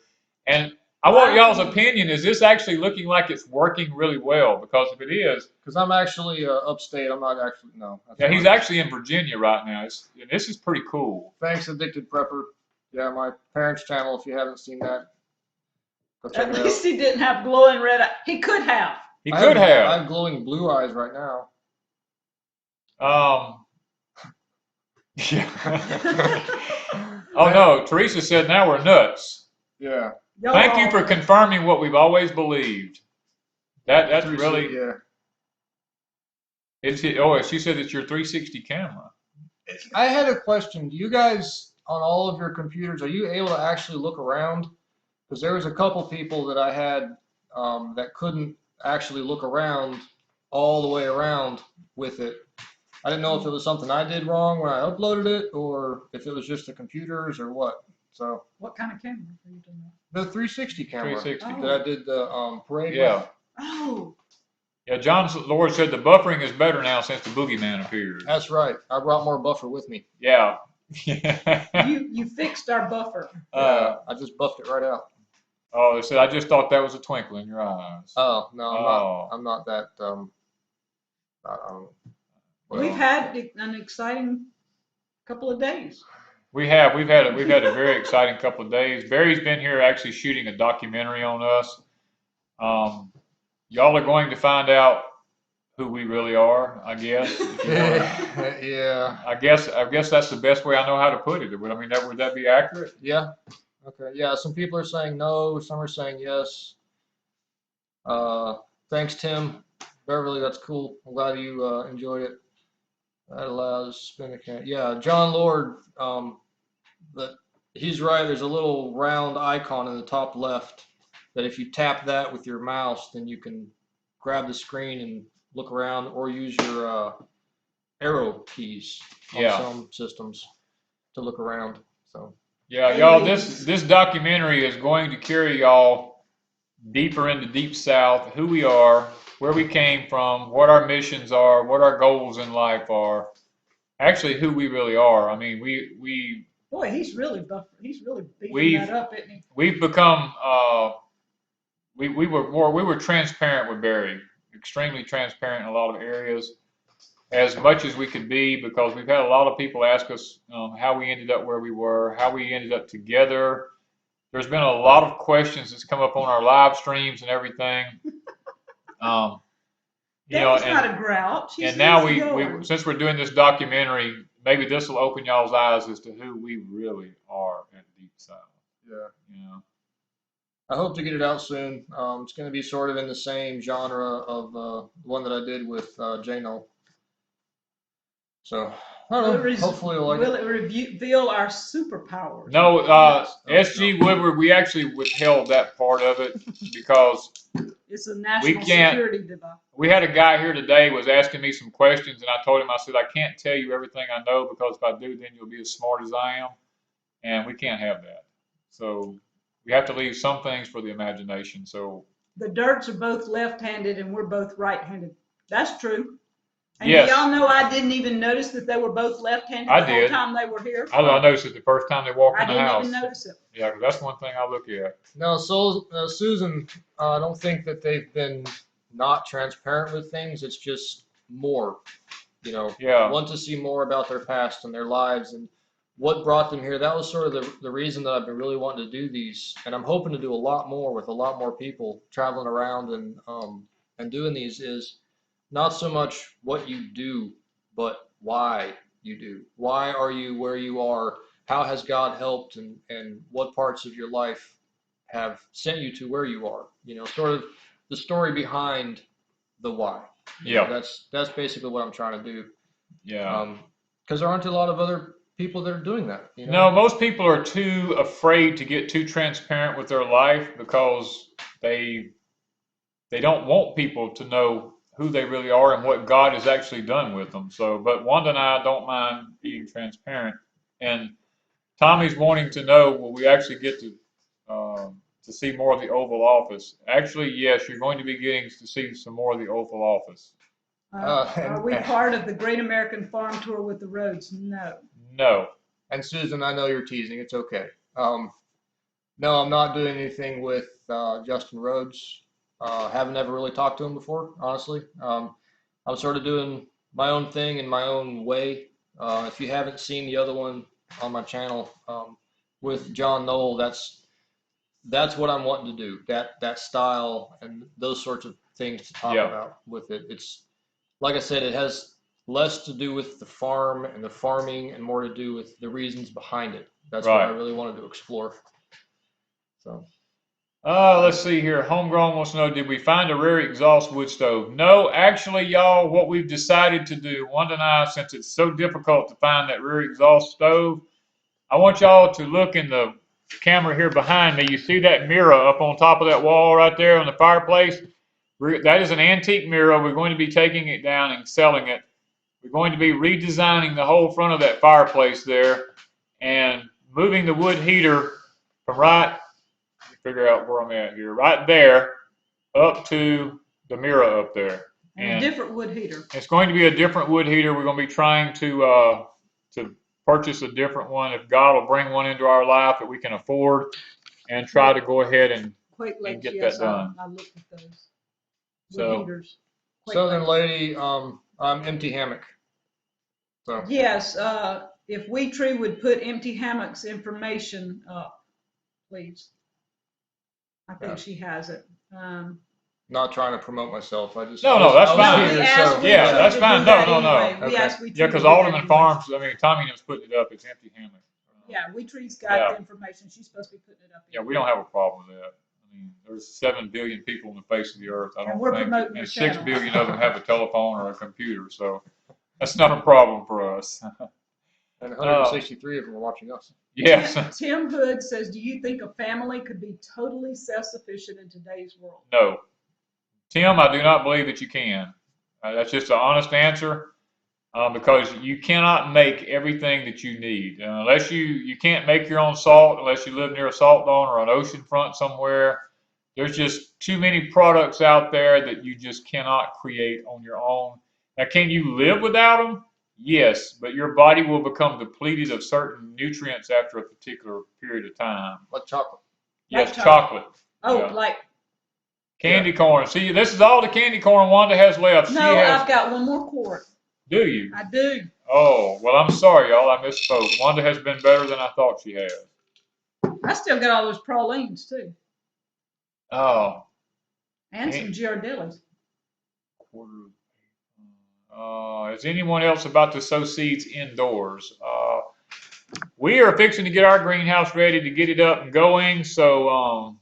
And I want y'all's opinion. Is this actually looking like it's working really well? Because if it is. Because I'm actually upstate. I'm not actually, no. Yeah, he's actually in Virginia right now. And this is pretty cool. Thanks, Addicted Prepper. Yeah, my parents' channel, if you haven't seen that. Go check At it least out. he didn't have glowing red eyes. He could have. He could have. I have glowing blue eyes right now. Yeah. Oh no, Teresa said now we're nuts. Yeah. Thank you for confirming what we've always believed. That's Teresa, really. Yeah. She said it's your 360 camera. I had a question. Do you guys, on all of your computers, are you able to actually look around? Because there was a couple people that I had that couldn't actually look around all the way around with it. I didn't know if it was something I did wrong when I uploaded it, or if it was just the computers or what. So What kind of camera are you doing? the 360 camera 360. that I did the parade Yeah. with. Oh, Yeah, John Lord said the buffering is better now since the boogeyman appeared. That's right. I brought more buffer with me. Yeah. you fixed our buffer. I just buffed it right out. Oh, they said I just thought that was a twinkle in your eyes. Oh no, Oh. I'm not that. Well, We've had an exciting couple of days. We've had a very exciting couple of days. Barry's been here actually shooting a documentary on us. Y'all are going to find out who we really are, I guess. If you wanna. Yeah. I guess that's the best way I know how to put it. I mean, would that be accurate? Yeah. Okay. Yeah. Some people are saying no. Some are saying yes. Thanks, Tim. Beverly, that's cool. I'm glad you enjoyed it. That allows spin account. Yeah, John Lord. But he's right. There's a little round icon in the top left that if you tap that with your mouse, then you can grab the screen and look around, or use your arrow keys on some systems to look around. So. Yeah, y'all. This documentary is going to carry y'all deeper into Deep South, who we are, where we came from, what our missions are, what our goals in life are. Actually, who we really are. I mean, we. Boy, he's really beating that up, isn't he? We've become. We were transparent with Barry, extremely transparent in a lot of areas. as much as we could be, because we've had a lot of people ask us how we ended up where we were, how we ended up together. There's been a lot of questions that's come up on our live streams and everything. You know, Debbie's not a grouch. She's and now easy we going. since we're doing this documentary, maybe this will open y'all's eyes as to who we really are at Deep South. Yeah. You know. I hope to get it out soon. It's going to be sort of in the same genre of the one that I did with J-No. So, I don't know. Hopefully you'll like Will it. it reveal our superpowers? No, Yes. SG Woodward, we actually withheld that part of it because It's a national security device. we had a guy here today was asking me some questions, and I told him, I said, I can't tell you everything I know, because if I do, then you'll be as smart as I am, and we can't have that. So we have to leave some things for the imagination. So The Dirts are both left-handed and we're both right-handed. That's true. And yes, y'all know I didn't even notice that they were both left-handed I the whole did. time they were here. I noticed it the first time they walked I in the didn't house. even notice it. Yeah, 'cause that's one thing I look at. No, so Susan, I don't think that they've been not transparent with things. It's just more, Yeah. want to see more about their past and their lives and what brought them here. That was sort of the reason that I've been really wanting to do these, and I'm hoping to do a lot more with a lot more people traveling around and doing these. Is not so much what you do, but why you do. Why are you where you are? How has God helped, and what parts of your life have sent you to where you are? Sort of the story behind the why. That's basically what I'm trying to do. Yeah. Because there aren't a lot of other people that are doing that. No, most people are too afraid to get too transparent with their life because they don't want people to know who they really are and what God has actually done with them. So, but Wanda and I don't mind being transparent. And Tommy's wanting to know, will we actually get to see more of the Oval Office? Actually, yes, you're going to be getting to see some more of the Oval Office. Are we part of the Great American Farm Tour with the roads? No. No. And Susan, I know you're teasing. It's okay. No, I'm not doing anything with Justin Rhodes. Haven't ever really talked to him before, honestly. I'm sort of doing my own thing in my own way. If you haven't seen the other one on my channel with John Knoll, that's what I'm wanting to do. That style and those sorts of things to talk about with it. It's like I said, it has less to do with the farm and the farming and more to do with the reasons behind it. That's what I really wanted to explore. So. Let's see here. Homegrown wants to know, did we find a rare exhaust wood stove? No, actually, y'all, what we've decided to do, Wanda and I, since it's so difficult to find that rear exhaust stove, I want y'all to look in the camera here behind me. You see that mirror up on top of that wall right there on the fireplace? That is an antique mirror. We're going to be taking it down and selling it. We're going to be redesigning the whole front of that fireplace there and moving the wood heater from figure out where I'm at here, right there, up to the mirror up there. And a different wood heater. It's going to be a different wood heater. We're going to be trying to purchase a different one if God will bring one into our life that we can afford, and try to go ahead and get that done. I looked at those So, wood heaters. Southern Lady, I'm Empty Hammock. So. Yes, if WeTree would put Empty Hammock's information up, please. I think she has it. Not trying to promote myself. No, that's fine. Yeah, that's fine. No. We asked WeTree. Yeah, because Alderman Farms, Tommy was putting it up. It's Empty Hammock. Yeah, WeTree's got the information. She's supposed to be putting it up. Yeah, we don't have a problem with that. There's 7 billion people on the face of the earth. And we're promoting and your 6 channel. billion of them have a telephone or a computer, so that's not a problem for us. And 163 of them are watching us. Yes. Tim Hood says, do you think a family could be totally self-sufficient in today's world? No. Tim, I do not believe that you can. That's just an honest answer, because you cannot make everything that you need. Unless you can't make your own salt, unless you live near a salt dome or an ocean front somewhere. There's just too many products out there that you just cannot create on your own. Now, can you live without them? Yes, but your body will become depleted of certain nutrients after a particular period of time. Like chocolate. Yes, chocolate. Oh, yeah. Like candy corn. See, this is all the candy corn Wanda has left. No, I've got one more quart. Do you? I do. Oh, well, I'm sorry, y'all. I misspoke. Wanda has been better than I thought she had. I still got all those pralines too, Oh. and some giardillas. Is anyone else about to sow seeds indoors? We are fixing to get our greenhouse ready to get it up and going. So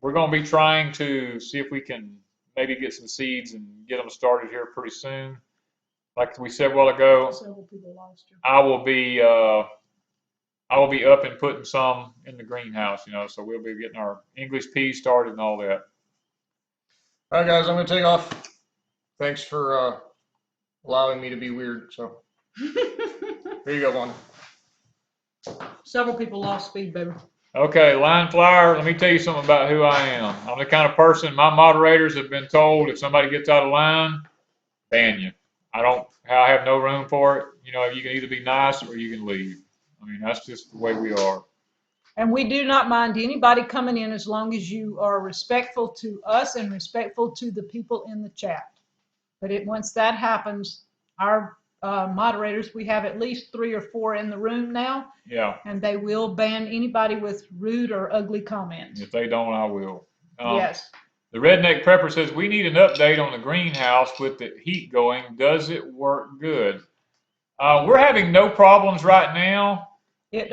we're going to be trying to see if we can maybe get some seeds and get them started here pretty soon. Like we said a while ago, Several people lost you. I will be up and putting some in the greenhouse, so we'll be getting our English peas started and all that. All right, guys, I'm going to take off. Thanks for allowing me to be weird. So here you go, Wanda. Several people lost speed, baby. Okay, line flyer, let me tell you something about who I am. I'm the kind of person, my moderators have been told if somebody gets out of line, ban you. I have no room for it. You can either be nice or you can leave. I mean, that's just the way we are. And we do not mind anybody coming in as long as you are respectful to us and respectful to the people in the chat. But once that happens, our moderators, we have at least 3 or 4 in the room now. Yeah. And they will ban anybody with rude or ugly comments. If they don't, I will. Yes. The Redneck Prepper says, we need an update on the greenhouse with the heat going. Does it work good? We're having no problems right now. It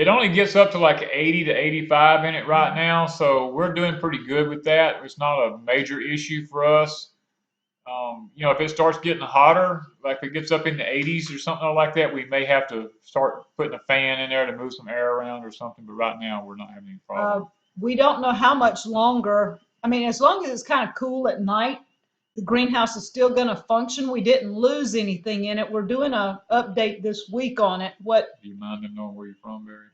only gets up to like 80 to 85 in it right now, so we're doing pretty good with that. It's not a major issue for us. If it starts getting hotter, like if it gets up in the 80s or something like that, we may have to start putting a fan in there to move some air around or something, but right now we're not having any problem. We don't know how much longer. I mean, as long as it's kind of cool at night, the greenhouse is still going to function. We didn't lose anything in it. We're doing an update this week on it. Do you mind them knowing where you're from, Barry?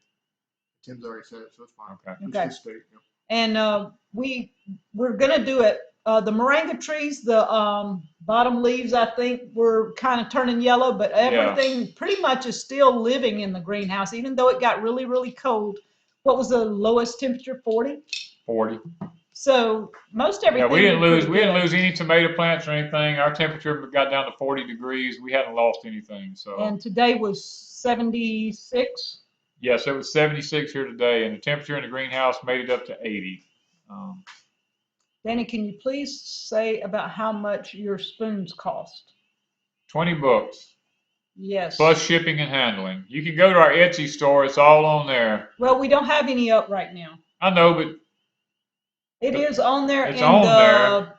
Tim's already said it, so it's fine. Okay. Okay. And we're going to do it. The moringa trees, the bottom leaves, I think, were kind of turning yellow, but everything pretty much is still living in the greenhouse, even though it got really, really cold. What was the lowest temperature? 40? 40. So most everything. Yeah, we didn't lose any tomato plants or anything. Our temperature got down to 40 degrees. We hadn't lost anything. So. And today was 76. Yes, it was 76 here today, and the temperature in the greenhouse made it up to 80. Danny, can you please say about how much your spoons cost? $20. Yes. Plus shipping and handling. You can go to our Etsy store. It's all on there. Well, we don't have any up right now. I know, but it is on there. It's on there.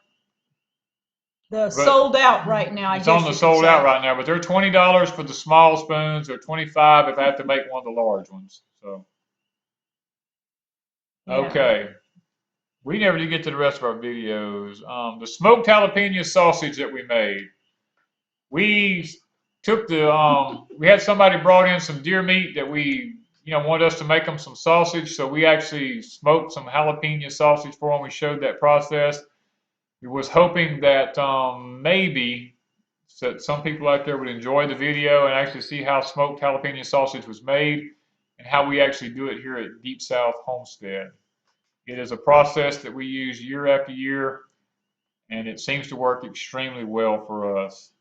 The sold out right now. It's on the sold out right now, but they're $20 for the small spoons. They're $25 if I have to make one of the large ones. So, okay. We never did get to the rest of our videos. The smoked jalapeno sausage that we made. We took we had somebody brought in some deer meat that we, wanted us to make them some sausage. So we actually smoked some jalapeno sausage for them. We showed that process. We was hoping that maybe some people out there would enjoy the video and actually see how smoked jalapeno sausage was made and how we actually do it here at Deep South Homestead. It is a process that we use year after year, and it seems to work extremely well for us.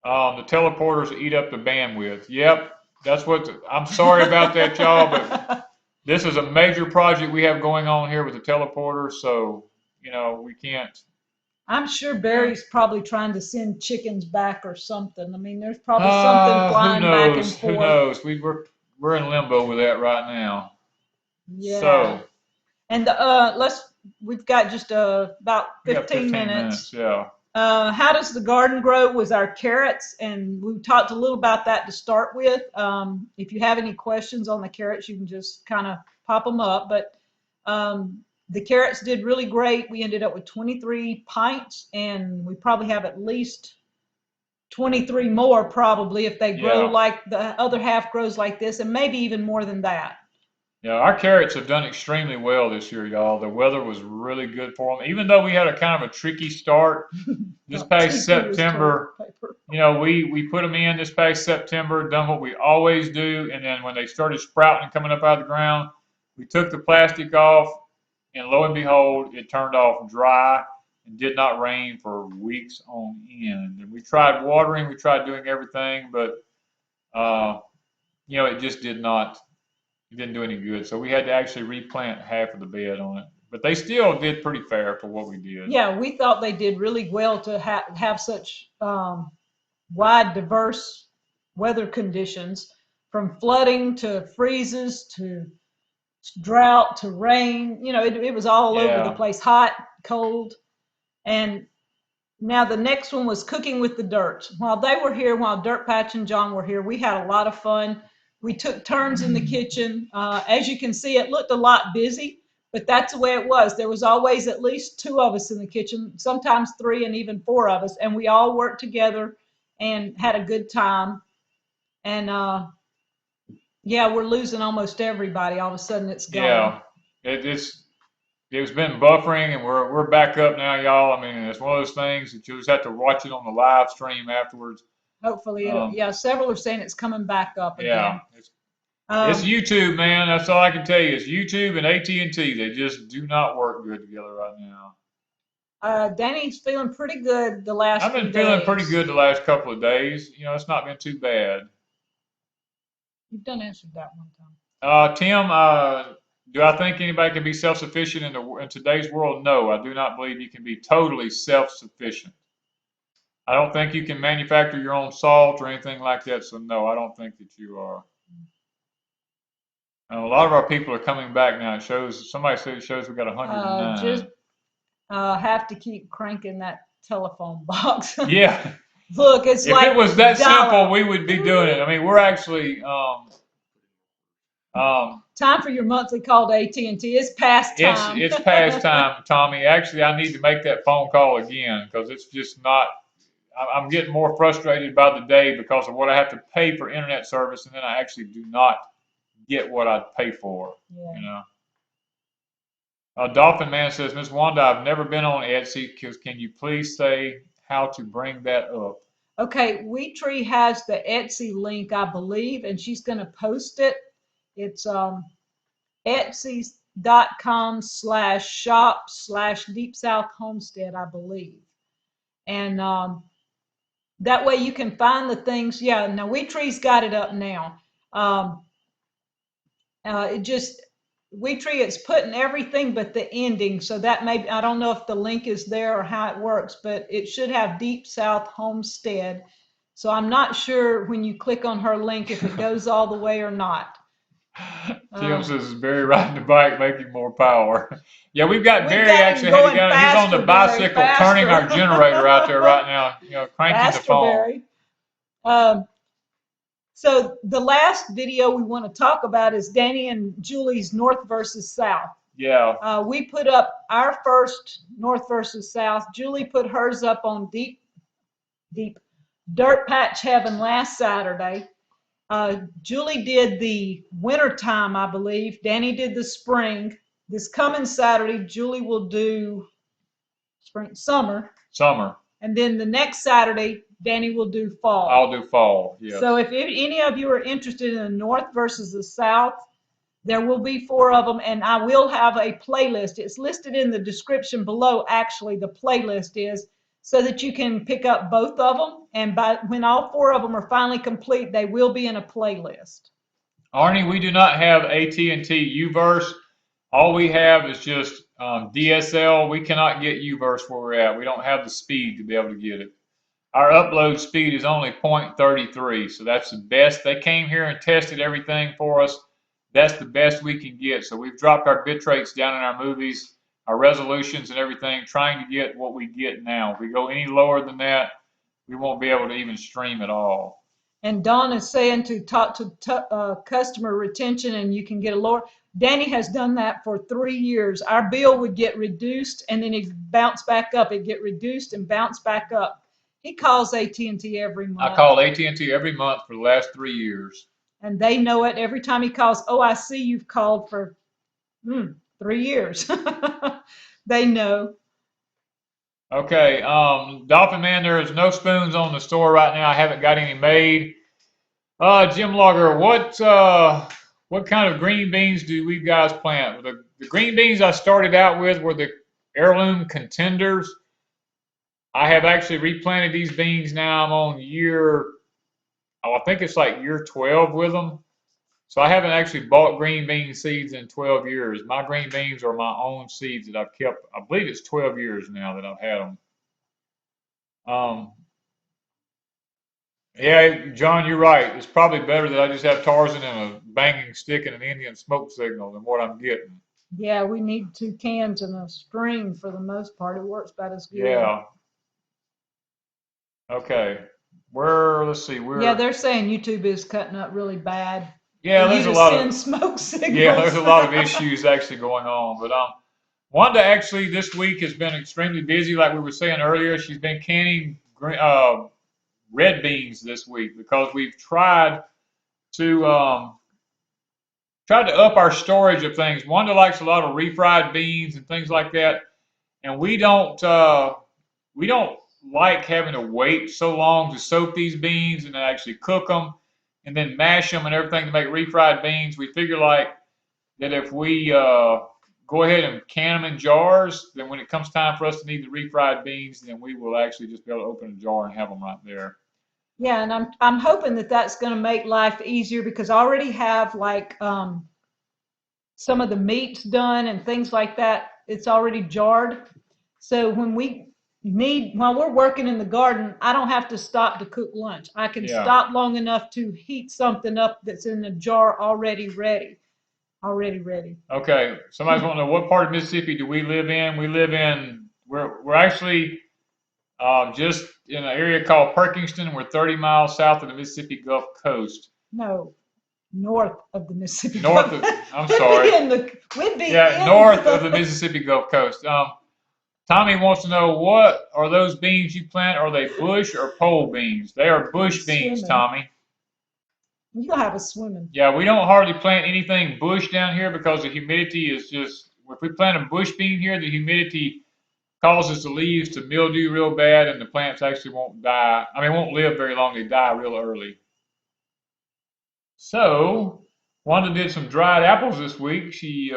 The teleporters eat up the bandwidth. Yep, that's I'm sorry about that, y'all, but this is a major project we have going on here with the teleporter, so, we can't. I'm sure Barry's probably trying to send chickens back or something. I mean, there's probably something flying back and forth. Who knows? We're in limbo with that right now. Yeah. So, and we've got just about 15 minutes. Yeah. How does the garden grow was our carrots, and we talked a little about that to start with. If you have any questions on the carrots, you can just kind of pop them up. But the carrots did really great. We ended up with 23 pints, and we probably have at least 23 more probably if they grow like the other half grows like this, and maybe even more than that. Yeah, our carrots have done extremely well this year, y'all. The weather was really good for them. Even though we had a kind of a tricky start this past September, we put them in this past September, done what we always do, and then when they started sprouting and coming up out of the ground, we took the plastic off, and lo and behold, it turned off dry. and did not rain for weeks on end. And we tried watering, we tried doing everything, but it just did not. It didn't do any good. So we had to actually replant half of the bed on it. But they still did pretty fair for what we did. Yeah, we thought they did really well to have such wide, diverse weather conditions, from flooding to freezes to drought to rain. It was all over the place, hot, cold. And now the next one was cooking with the dirt. While they were here, while Dirt Patch and John were here, we had a lot of fun. We took turns in the kitchen. As you can see, it looked a lot busy, but that's the way it was. There was always at least 2 of us in the kitchen, sometimes 3 and even 4 of us, and we all worked together and had a good time. And we're losing almost everybody. All of a sudden, it's gone. Yeah, it's been buffering, and we're back up now, y'all. I mean, it's one of those things that you just have to watch it on the live stream afterwards. Hopefully, several are saying it's coming back up again. Yeah, it's YouTube, man. That's all I can tell you. It's YouTube and AT&T. They just do not work good together right now. Danny's feeling pretty good the last few days. I've been feeling pretty good the last couple of days. It's not been too bad. You've done answered that one time. Tim, do I think anybody can be self-sufficient in today's world? No, I do not believe you can be totally self-sufficient. I don't think you can manufacture your own salt or anything like that, so no, I don't think that you are. And a lot of our people are coming back now. Somebody said it shows we got 109. Just have to keep cranking that telephone box. Yeah. Look, it's if it was that simple, we would be doing it. I mean, we're actually time for your monthly call to AT&T. It's past time. It's past time, Tommy. Actually, I need to make that phone call again because it's just not. I'm getting more frustrated by the day because of what I have to pay for internet service, and then I actually do not get what I pay for. Yeah. Dolphin Man says, Miss Wanda, I've never been on Etsy. Can you please say how to bring that up? Okay, Wheattree has the Etsy link, I believe, and she's going to post it. It's etsy.com/shop/Deep South Homestead, I believe. And that way you can find the things. Yeah, now Wheattree's got it up now. Wheattree, it's putting everything but the ending. So that I don't know if the link is there or how it works, but it should have Deep South Homestead. So I'm not sure when you click on her link if it goes all the way or not. Tim says Barry riding the bike, making more power. Yeah, we've got Barry actually heading down. He's on the bicycle turning our generator out there right now, cranking the phone. Barry. So the last video we want to talk about is Danny and Julie's North versus South. Yeah. We put up our first North versus South. Julie put hers up on Deep Dirtpatcheaven last Saturday. Julie did the wintertime, I believe. Danny did the spring. This coming Saturday, Julie will do summer. And then the next Saturday, Danny will do fall. I'll do fall, yeah. So if any of you are interested in the North versus the South, there will be 4 of them, and I will have a playlist. It's listed in the description below, actually, the playlist is, so that you can pick up both of them, and when all 4 of them are finally complete, they will be in a playlist. Arnie, we do not have AT&T Uverse. All we have is just DSL. We cannot get Uverse where we're at. We don't have the speed to be able to get it. Our upload speed is only 0.33, so that's the best. They came here and tested everything for us. That's the best we can get. So we've dropped our bit rates down in our movies, our resolutions and everything, trying to get what we get now. If we go any lower than that, we won't be able to even stream at all. And Dawn is saying to talk to customer retention, and you can get a lower. Danny has done that for 3 years. Our bill would get reduced, and then it bounce back up. It'd get reduced and bounce back up. He calls AT&T every month. I call AT&T every month for the last 3 years. And they know it. Every time he calls, oh, I see you've called for 3 years. They know. Okay, Dolphin Man, there is no spoons on the store right now. I haven't got any made. Jim Logger, what kind of green beans do we guys plant? The green beans I started out with were the heirloom contenders. I have actually replanted these beans now. I'm on I think it's like year 12 with them. So I haven't actually bought green bean seeds in 12 years. My green beans are my own seeds that I've kept. I believe it's 12 years now that I've had them. Yeah, John, you're right. It's probably better that I just have Tarzan and a banging stick and an Indian smoke signal than what I'm getting. Yeah, we need 2 cans in a string for the most part. It works about as good. Yeah. Okay. Let's see, Yeah, they're saying YouTube is cutting up really bad. yeah, For you there's a to lot send of, smoke signals. yeah, there's a lot of issues actually going on. But Wanda actually this week has been extremely busy, like we were saying earlier. She's been canning red beans this week because we've to tried to up our storage of things. Wanda likes a lot of refried beans and things like that, and we don't like having to wait so long to soak these beans and then actually cook them and then mash them and everything to make refried beans. We figure like that if we go ahead and can them in jars, then when it comes time for us to need the refried beans, then we will actually just be able to open a jar and have them right there. Yeah, and I'm hoping that that's going to make life easier because I already have like some of the meats done and things like that. It's already jarred. So when while we're working in the garden, I don't have to stop to cook lunch. I can Yeah. stop long enough to heat something up that's in the jar already ready. Already ready. Okay, somebody's wanting to know what part of Mississippi do we live in? We're actually just in an area called Perkinston. We're 30 miles south of the Mississippi Gulf Coast. No, north of the Mississippi North Gulf. of, I'm sorry. North of the Mississippi Gulf Coast. Tommy wants to know, what are those beans you plant? Are they bush or pole beans? They are bush beans, Swimming. Tommy. You'll have us swimming. Yeah, we don't hardly plant anything bush down here because the humidity is just, if we plant a bush bean here, the humidity causes the leaves to mildew real bad and the plants actually won't die. I mean, won't live very long. They die real early. So, Wanda did some dried apples this week. She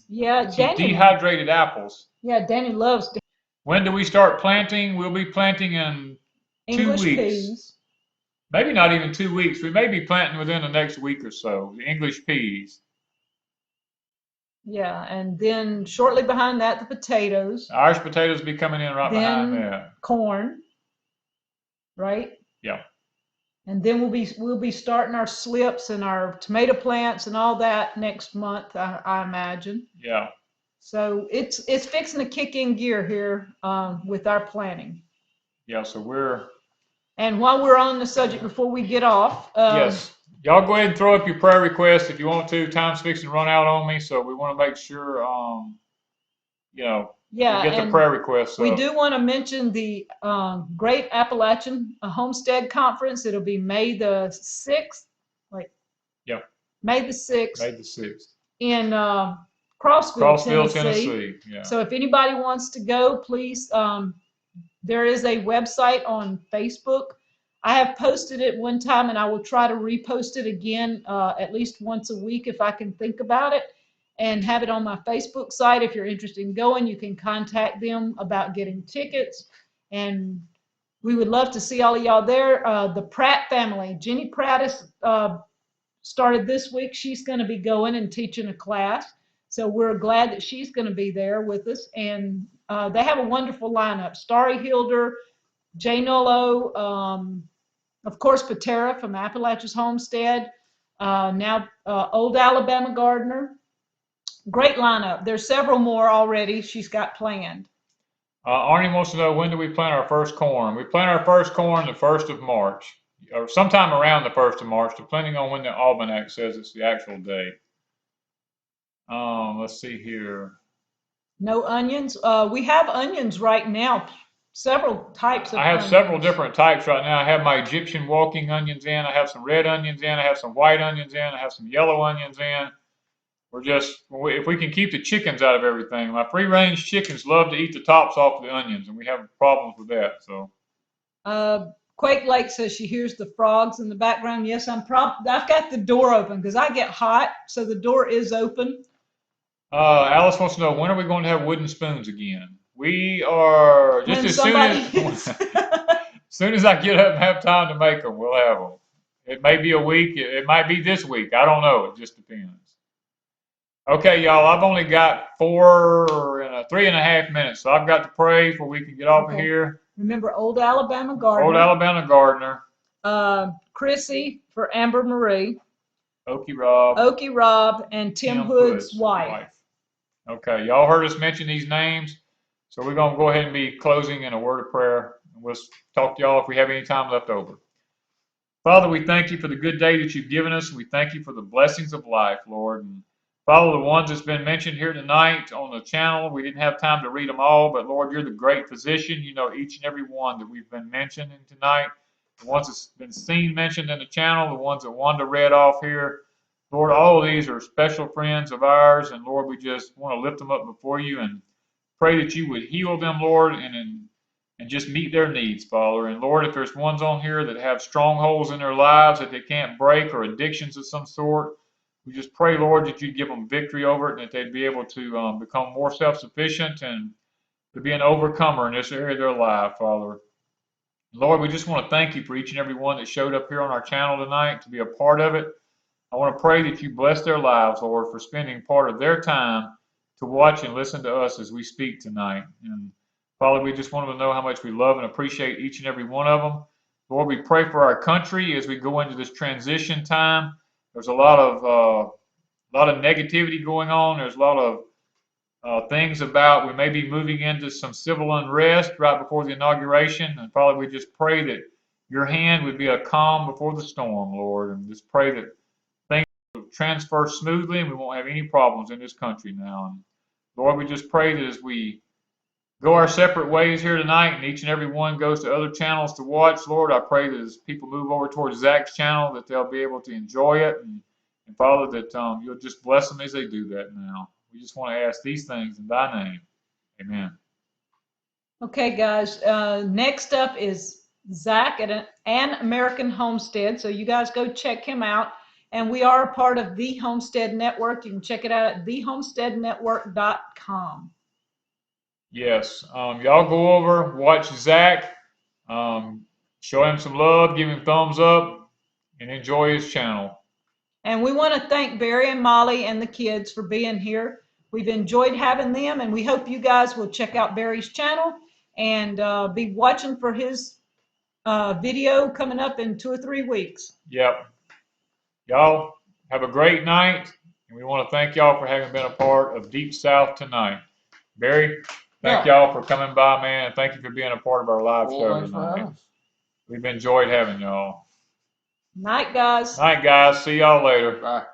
Yeah, some Danny. dehydrated apples. Yeah, Danny loves When do we start planting? We'll be planting in English 2 weeks. peas. Maybe not even 2 weeks. We may be planting within the next week or so. The English peas. Yeah, and then shortly behind that, the potatoes. Irish potatoes will be coming in right behind Then that. corn, right? Yeah. And then we'll be starting our slips and our tomato plants and all that next month, I imagine. Yeah. So it's fixing to kick in gear here with our planning. Yeah. So we're. And while we're on the subject, before we get off, Yes. Y'all go ahead and throw up your prayer requests if you want to. Time's fixing to run out on me, so we want to make sure, we get the prayer requests. We do want to mention the Great Appalachian Homestead Conference. It'll be May the 6th. Yeah. May the 6th. May the 6th. In Crossville, Tennessee. Yeah. So if anybody wants to go, please, there is a website on Facebook. I have posted it one time and I will try to repost it again at least once a week if I can think about it, and have it on my Facebook site. If you're interested in going, you can contact them about getting tickets. And we would love to see all of y'all there. The Pratt family, Jenny Pratt is started this week. She's going to be going and teaching a class. So we're glad that she's going to be there with us. And they have a wonderful lineup. Starry Hilder, Jay Nolo, of course, Patera from Appalachia's Homestead, now Old Alabama Gardener. Great lineup. There's several more already she's got planned. Arnie wants to know, when do we plant our first corn? We plant our first corn the 1st of March, or sometime around the 1st of March, depending on when the Almanac says it's the actual day. Let's see here. No onions. We have onions right now. Several types of I have onions. several different types right now. I have my Egyptian walking onions in. I have some red onions in. I have some white onions in. I have some yellow onions in. If we can keep the chickens out of everything. My free-range chickens love to eat the tops off of the onions, and we have problems with that. So. Quake Lake says she hears the frogs in the background. Yes, I've got the door open because I get hot, so the door is open. Alice wants to know, when are we going to have wooden spoons again? We are just When as somebody soon as I get up and have time to make them, we'll have them. It may be a week. It might be this week. I don't know. It just depends. Okay, y'all. I've only got 3.5 minutes, so I've got to pray before we can get off of Okay. here. Remember Old Alabama Old Gardener, Alabama Gardener, Chrissy for Amber Marie, Okie Rob, and Tim Hood's wife. Okay, y'all heard us mention these names, so we're going to go ahead and be closing in a word of prayer. And we'll talk to y'all if we have any time left over. Father, we thank you for the good day that you've given us. We thank you for the blessings of life, Lord. And Father, the ones that's been mentioned here tonight on the channel, we didn't have time to read them all, but Lord, you're the great physician. You know each and every one that we've been mentioning tonight. The ones that's been seen mentioned in the channel, the ones that Wanda read off here. Lord, all of these are special friends of ours, and Lord, we just want to lift them up before you and pray that you would heal them, Lord, and just meet their needs, Father. And Lord, if there's ones on here that have strongholds in their lives that they can't break or addictions of some sort, we just pray, Lord, that you give them victory over it and that they'd be able to become more self-sufficient and to be an overcomer in this area of their life, Father. Lord, we just want to thank you for each and every one that showed up here on our channel tonight to be a part of it. I want to pray that you bless their lives, Lord, for spending part of their time to watch and listen to us as we speak tonight. And Father, we just want them to know how much we love and appreciate each and every one of them. Lord, we pray for our country as we go into this transition time. There's a lot of negativity going on. There's a lot of things about we may be moving into some civil unrest right before the inauguration. And Father, we just pray that your hand would be a calm before the storm, Lord, and just pray that things will transfer smoothly and we won't have any problems in this country now. And Lord, we just pray that as we go our separate ways here tonight and each and every one goes to other channels to watch, Lord, I pray that as people move over towards Zach's channel that they'll be able to enjoy it. And Father, that you'll just bless them as they do that now. We just want to ask these things in thy name. Amen. Okay, guys. Next up is Zach at An American Homestead. So you guys go check him out. And we are a part of the Homestead Network. You can check it out at thehomesteadnetwork.com. Yes. Y'all go over, watch Zach, show him some love, give him thumbs up, and enjoy his channel. And we want to thank Barry and Molly and the kids for being here. We've enjoyed having them, and we hope you guys will check out Barry's channel and be watching for his video coming up in 2 or 3 weeks. Yep. Y'all have a great night, and we want to thank y'all for having been a part of Deep South tonight. Barry, thank y'all for coming by, man, and thank you for being a part of our live show tonight. We've enjoyed having y'all. Night, guys. Night, guys. See y'all later. Bye.